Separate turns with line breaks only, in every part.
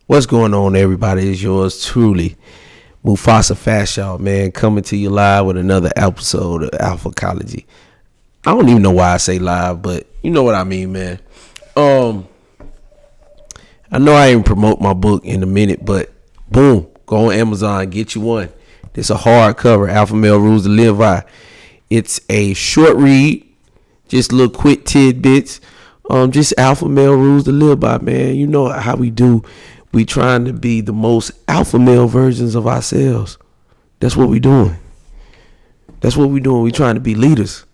What's going on, everybody? It's yours truly, Mufasa Fashaw, man, coming to you live with another episode of Alphacology. I don't even know why I say live, but you know what I mean, man. I know I ain't promote my book in a minute, but boom, go on Amazon, get you one. It's a hardcover, Alpha Male Rules to Live By. It's a short read, just little quick tidbits. Just Alpha Male Rules to Live By, man. You know how we do. We trying to be the most alpha male versions of ourselves. That's what we doing. We trying to be leaders.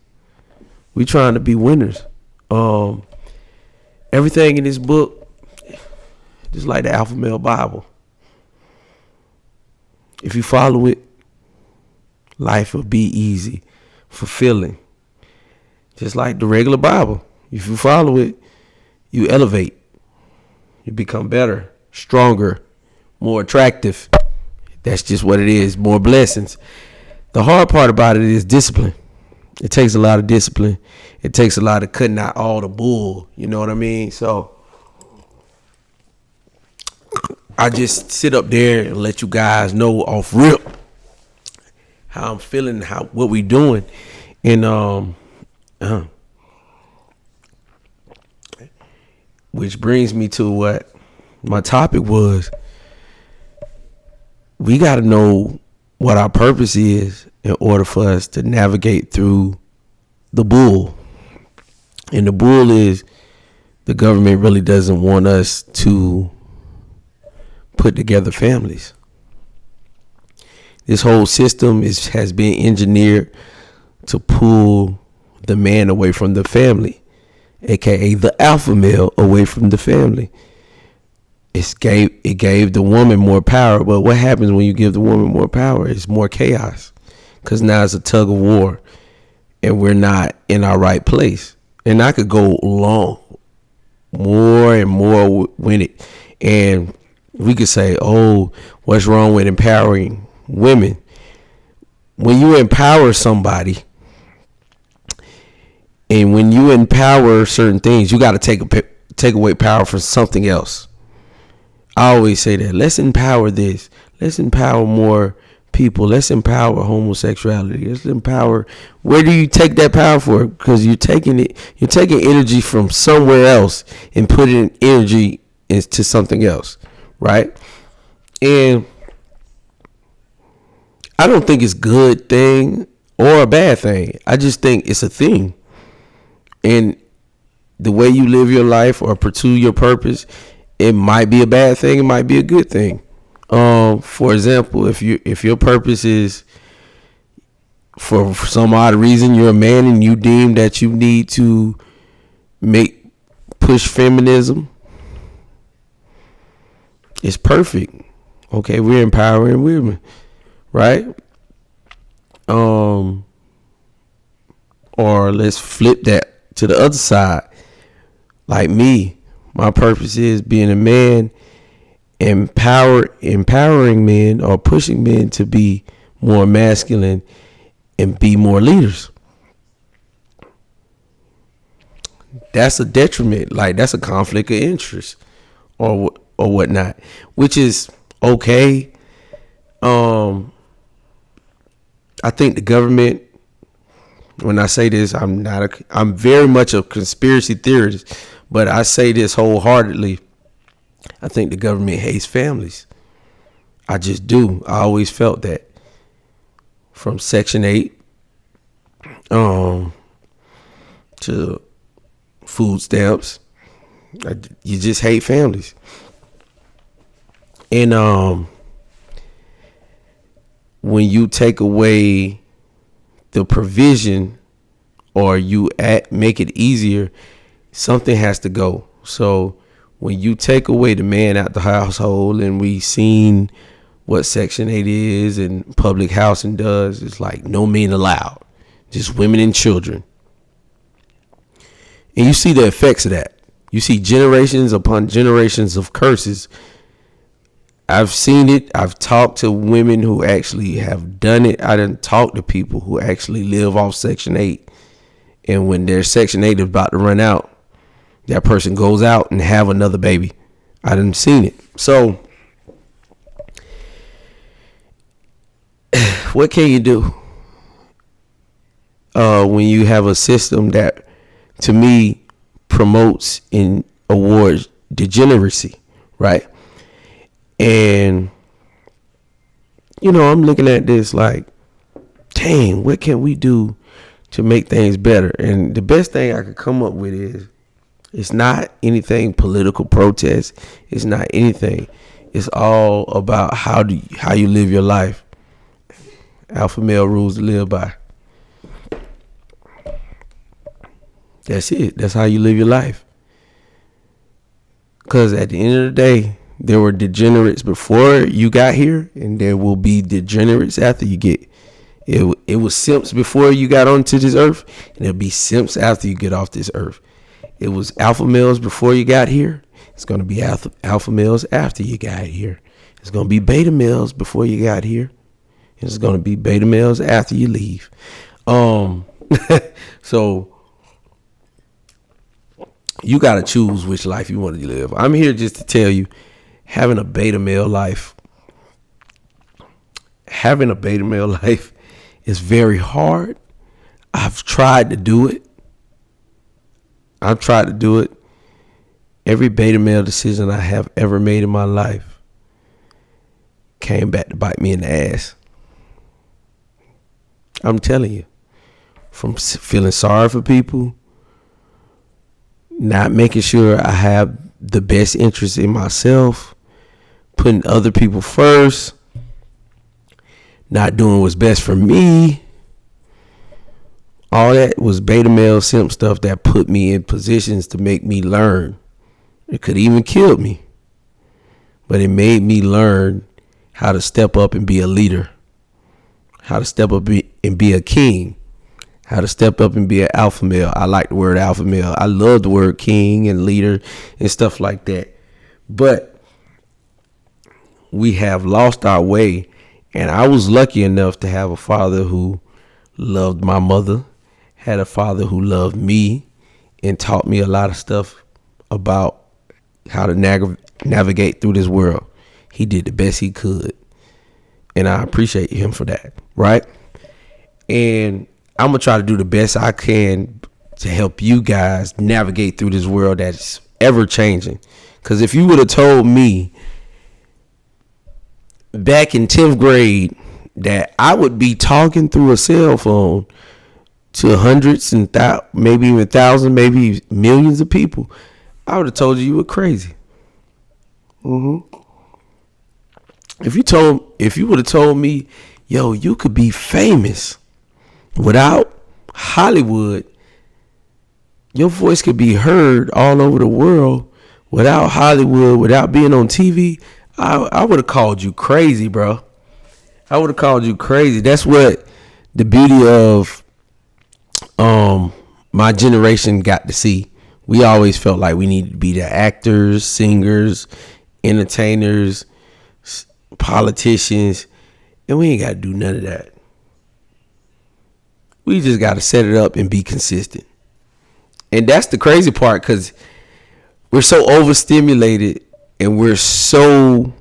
We trying to be winners. Everything in this book, just like the Alpha Male Bible. If you follow it, life will be easy, fulfilling. Just like the regular Bible. If you follow it, you elevate. You become better, stronger, more attractive. That's just what it is. More blessings. The hard part about it is discipline. It takes a lot of discipline. It takes a lot of cutting out all the bull. You know what I mean? So I just sit up there and let you guys know off rip how I'm feeling, what we doing. And which brings me to what my topic was. We got to know what our purpose is in order for us to navigate through the bull. And the bull is the government really doesn't want us to put together families. This whole system has been engineered to pull the man away from the family, aka the alpha male away from the family. It gave the woman more power, but what happens when you give the woman more power? It's more chaos, because now it's a tug of war, and we're not in our right place. And I could go long, more and more with it, and we could say, "Oh, what's wrong with empowering women?" When you empower somebody, and when you empower certain things, you got to take away power from something else. I always say that. Let's empower this. Let's empower more people. Let's empower homosexuality. Let's empower. Where do you take that power for? Because you're taking energy from somewhere else and putting energy into something else, right? And I don't think it's a good thing or a bad thing. I just think it's a thing. And the way you live your life or pursue your purpose, it might be a bad thing. It might be a good thing. For example, if your purpose is, for some odd reason, you're a man and you deem that you need to push feminism, it's perfect. Okay, we're empowering women, right? Or let's flip that to the other side. Like me, my purpose is being a man, empowering men or pushing men to be more masculine and be more leaders. That's a detriment. Like, that's a conflict of interest or whatnot, which is okay. I think the government, when I say this, I'm very much a conspiracy theorist, but I say this wholeheartedly. I think the government hates families. I just do. I always felt that. From Section 8 to food stamps, you just hate families. And when you take away the provision or you make it easier, something has to go. So when you take away the man out the household, and we've seen what Section 8 is and public housing does, it's like no men allowed, just women and children. And you see the effects of that. You see generations upon generations of curses. I've seen it. I've talked to women who actually have done it. I didn't talk to people who actually live off Section 8. And when their Section 8 is about to run out, that person goes out and have another baby. I done seen it. So what can you do when you have a system that, to me, promotes and awards degeneracy, right? And I'm looking at this like, dang, what can we do to make things better? And the best thing I could come up with is, it's not anything political protest. It's not anything. It's all about how you live your life. Alpha male rules to live by. That's it. That's how you live your life. Because at the end of the day, there were degenerates before you got here, and there will be degenerates after you get. It was simps before you got onto this earth, and it'll be simps after you get off this earth. It was alpha males before you got here. It's going to be alpha males after you got here. It's going to be beta males before you got here. It's going to be beta males after you leave. So you got to choose which life you want to live. I'm here just to tell you, having a beta male life is very hard. I've tried to do it. Every beta male decision I have ever made in my life came back to bite me in the ass. I'm telling you, from feeling sorry for people, not making sure I have the best interest in myself, putting other people first, not doing what's best for me. All that was beta male simp stuff that put me in positions to make me learn. It could even kill me, but it made me learn how to step up and be a leader, how to step up and be a king, how to step up and be an alpha male. I like the word alpha male. I love the word king and leader and stuff like that. But we have lost our way, and I was lucky enough to have a father who loved my mother, had a father who loved me and taught me a lot of stuff about how to navigate through this world. He did the best he could, and I appreciate him for that, right? And I'm going to try to do the best I can to help you guys navigate through this world that's ever changing. Because if you would have told me back in 10th grade that I would be talking through a cell phone to hundreds and maybe even thousands, maybe millions of people, I would have told you were crazy. If you would have told me, yo, you could be famous without Hollywood, your voice could be heard all over the world without Hollywood, without being on TV, I would have called you crazy, bro. I would have called you crazy. That's what the beauty of my generation got to see. We always felt like we needed to be the actors, singers, entertainers, politicians, and we ain't got to do none of that. We just got to set it up and be consistent. And that's the crazy part, because we're so overstimulated, and we're so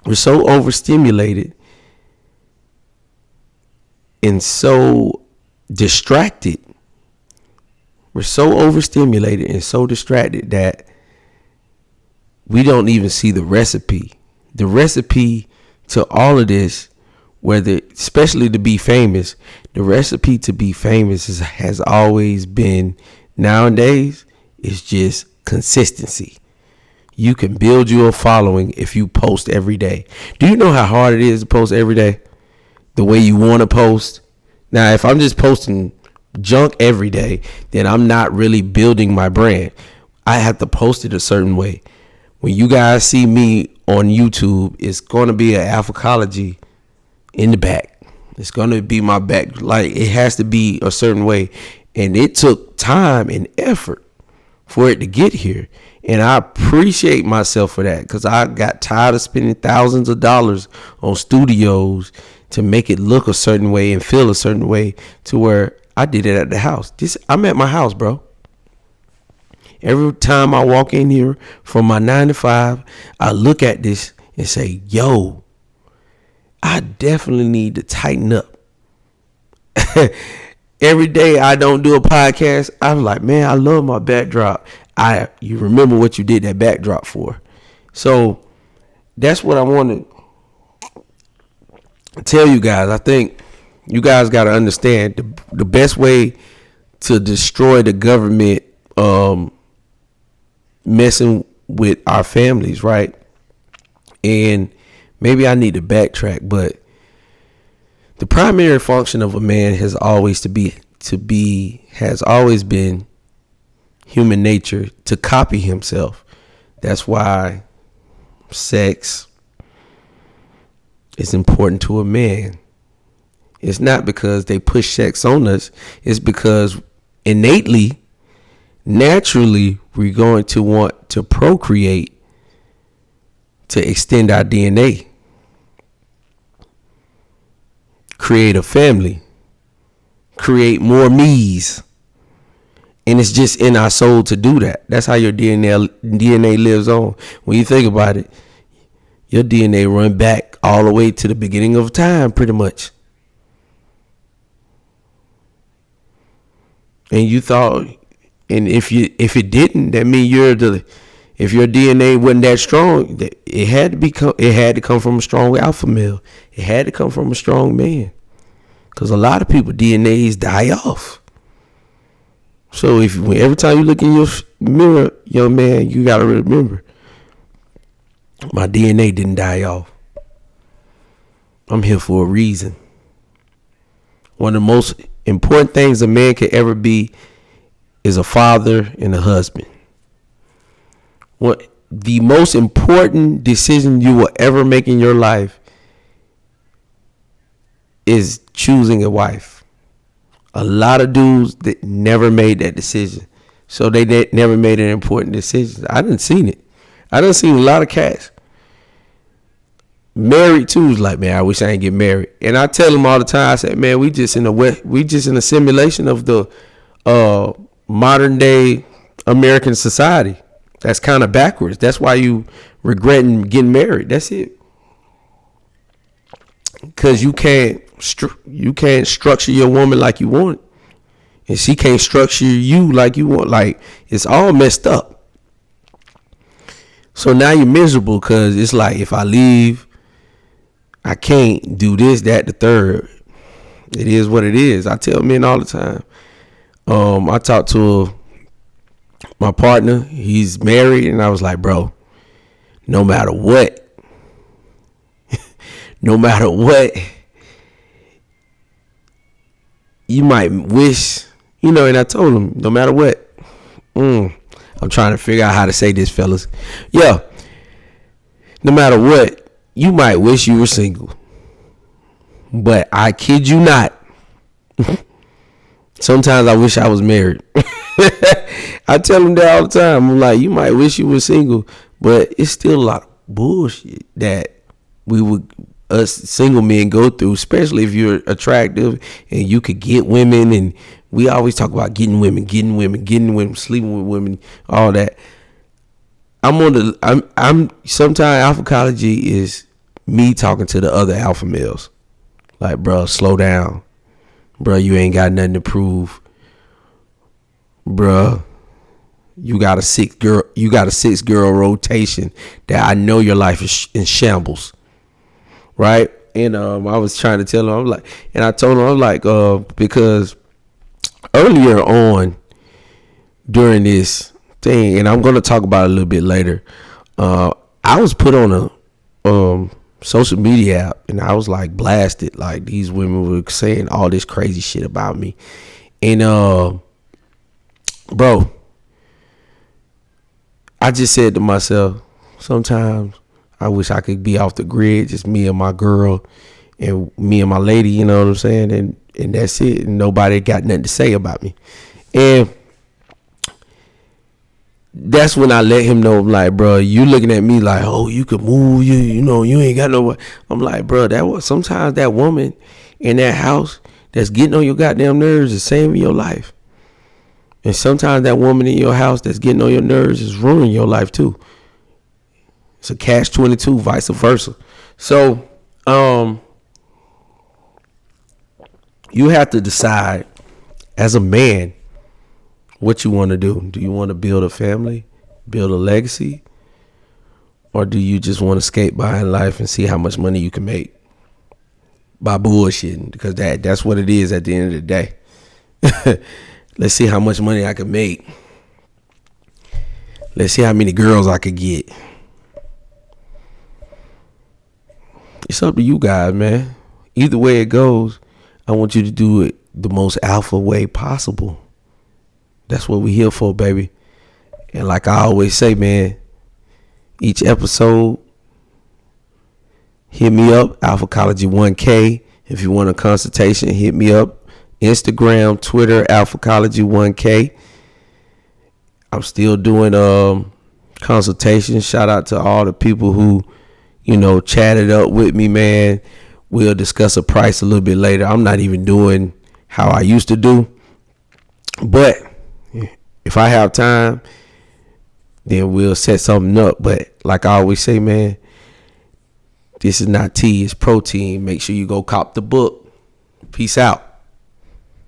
overstimulated and so distracted. We're so overstimulated and so distracted that we don't even see the recipe. The recipe to all of this, especially to be famous, the recipe to be famous has always been, nowadays, is just consistency. You can build you a following if you post every day. Do you know how hard it is to post every day? The way you want to post. Now, if I'm just posting junk every day, then I'm not really building my brand. I have to post it a certain way. When you guys see me on YouTube, it's going to be an alphacology in the back. It's going to be my back. Like, it has to be a certain way. And it took time and effort for it to get here. And I appreciate myself for that, because I got tired of spending thousands of dollars on studios to make it look a certain way and feel a certain way, to where I did it at the house. I'm at my house, bro. Every time I walk in here from my 9 to 5, I look at this and say, yo, I definitely need to tighten up. Every day I don't do a podcast, I'm like, man, I love my backdrop. You remember what you did that backdrop for. So that's what I want to tell you guys. I think you guys got to understand the best way to destroy the government messing with our families, right? And maybe I need to backtrack, but the primary function of a man has always been human nature to copy himself. That's why sex is important to a man. It's not because they push sex on us. It's because innately, naturally, we're going to want to procreate to extend our DNA. Create a family, create more me's, and it's just in our soul to do that. That's how your DNA lives on. When you think about it, your DNA run back all the way to the beginning of time, pretty much. And you thought, and if it didn't, that means if your DNA wasn't that strong, it had to come from a strong alpha male. It had to come from a strong man. Because a lot of people DNAs die off. So every time you look in your mirror, young man, you gotta remember, my DNA didn't die off. I'm here for a reason. One of the most important things a man could ever be is a father and a husband. What the most important decision you will ever make in your life is choosing a wife. A lot of dudes that never made that decision, so they never made an important decision. I done seen it. I done seen a lot of cats married too. Is like, man, I wish I ain't get married. And I tell them all the time, I say, man, we just in a simulation of the modern day American society. That's kind of backwards. That's why you regretting getting married. That's it. Because you can't structure your woman like you want it, and she can't structure you like you want. Like, it's all messed up. So now you're miserable because it's like, if I leave, I can't do this, that, the third. It is what it is. I tell men all the time. I talked to my partner. He's married, and I was like, bro, no matter what, you might wish, and I told him, no matter what, I'm trying to figure out how to say this, fellas. Yeah, no matter what, you might wish you were single. But I kid you not, sometimes I wish I was married. I tell them that all the time. I'm like, you might wish you were single, but it's still a lot of bullshit that us single men go through, especially if you're attractive and you could get women. And we always talk about getting women, sleeping with women, all that. I'm sometimes alphacology is me talking to the other alpha males. Like, bro, slow down. Bro, you ain't got nothing to prove. Bro, you got a six girl rotation that I know your life is in shambles. Right? And I was trying to tell him, I told him, because earlier on during this thing, and I'm going to talk about it a little bit later, I was put on a social media app, and I was like blasted. Like, these women were saying all this crazy shit about me. And, bro, I just said to myself, sometimes I wish I could be off the grid, just me and my girl and me and my lady, you know what I'm saying? And that's it. And nobody got nothing to say about me. And that's when I let him know, like, bro, you looking at me like, oh, you could move, you ain't got no. I'm like, bro, sometimes that woman in that house that's getting on your goddamn nerves is saving your life. And sometimes that woman in your house that's getting on your nerves is ruining your life too. It's a catch-22, vice versa. So, you have to decide as a man what you want to do. Do you want to build a family, build a legacy, or do you just want to skate by in life and see how much money you can make by bullshitting? Because that's what it is at the end of the day. Let's see how much money I can make. Let's see how many girls I could get. It's up to you guys, man. Either way it goes, I want you to do it the most alpha way possible. That's what we're here for, baby. And like I always say, man, each episode, hit me up, Alphacology 1K. If you want a consultation, hit me up. Instagram, Twitter, Alphacology 1K. I'm still doing consultations. Shout out to all the people who, chatted up with me, man. We'll discuss a price a little bit later. I'm not even doing how I used to do. But if I have time, then we'll set something up. But like I always say, man, this is not tea, it's protein. Make sure you go cop the book. Peace out.